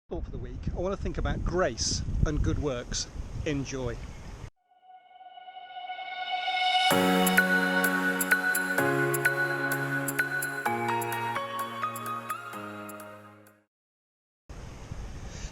Thought for the week, I want to think about grace and good works. Enjoy.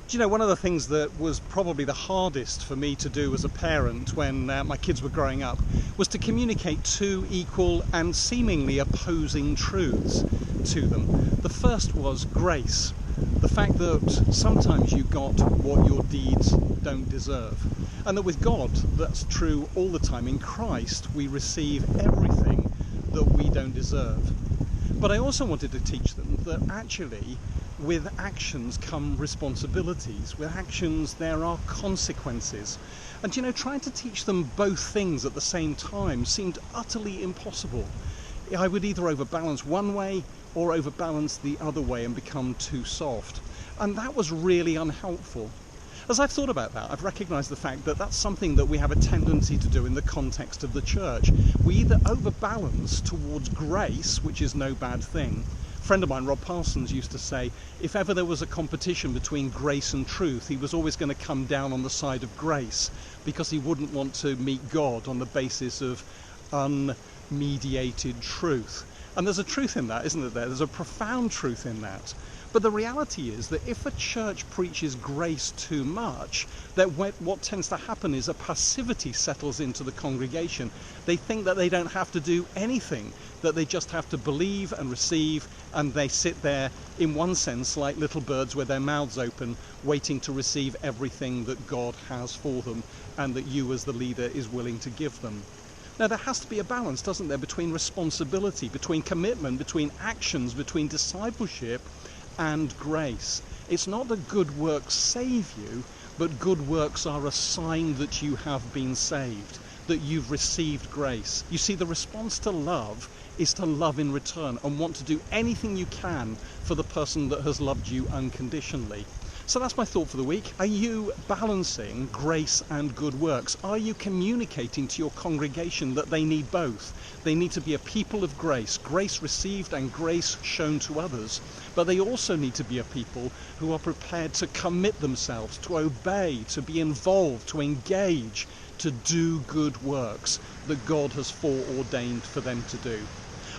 Do you know, one of the things that was probably the hardest for me to do as a parent when my kids were growing up was to communicate two equal and seemingly opposing truths to them. The first was grace. The fact that sometimes you got what your deeds don't deserve. And that with God, that's true all the time. In Christ, we receive everything that we don't deserve. But I also wanted to teach them that actually, with actions come responsibilities. With actions, there are consequences. And you know, trying to teach them both things at the same time seemed utterly impossible. I would either overbalance one way or overbalance the other way and become too soft. And that was really unhelpful. As I've thought about that, I've recognised the fact that that's something that we have a tendency to do in the context of the church. We either overbalance towards grace, which is no bad thing. A friend of mine, Rob Parsons, used to say, if ever there was a competition between grace and truth, he was always going to come down on the side of grace because he wouldn't want to meet God on the basis of unmediated truth. And there's a truth in that, isn't there? There's a profound truth in that. But the reality is that if a church preaches grace too much, that what tends to happen is a passivity settles into the congregation. They think that they don't have to do anything, that they just have to believe and receive, and they sit there, in one sense, like little birds with their mouths open, waiting to receive everything that God has for them, and that you as the leader is willing to give them. Now, there has to be a balance, doesn't there, between responsibility, between commitment, between actions, between discipleship and grace. It's not that good works save you, but good works are a sign that you have been saved, that you've received grace. You see, the response to love is to love in return and want to do anything you can for the person that has loved you unconditionally. So that's my thought for the week. Are you balancing grace and good works? Are you communicating to your congregation that they need both? They need to be a people of grace, grace received and grace shown to others. But they also need to be a people who are prepared to commit themselves, to obey, to be involved, to engage, to do good works that God has foreordained for them to do.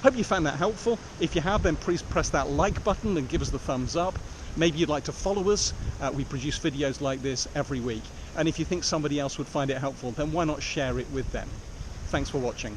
Hope you found that helpful. If you have, then please press that like button and give us the thumbs up. Maybe you'd like to follow us. We produce videos like this every week. And if you think somebody else would find it helpful, then why not share it with them? Thanks for watching.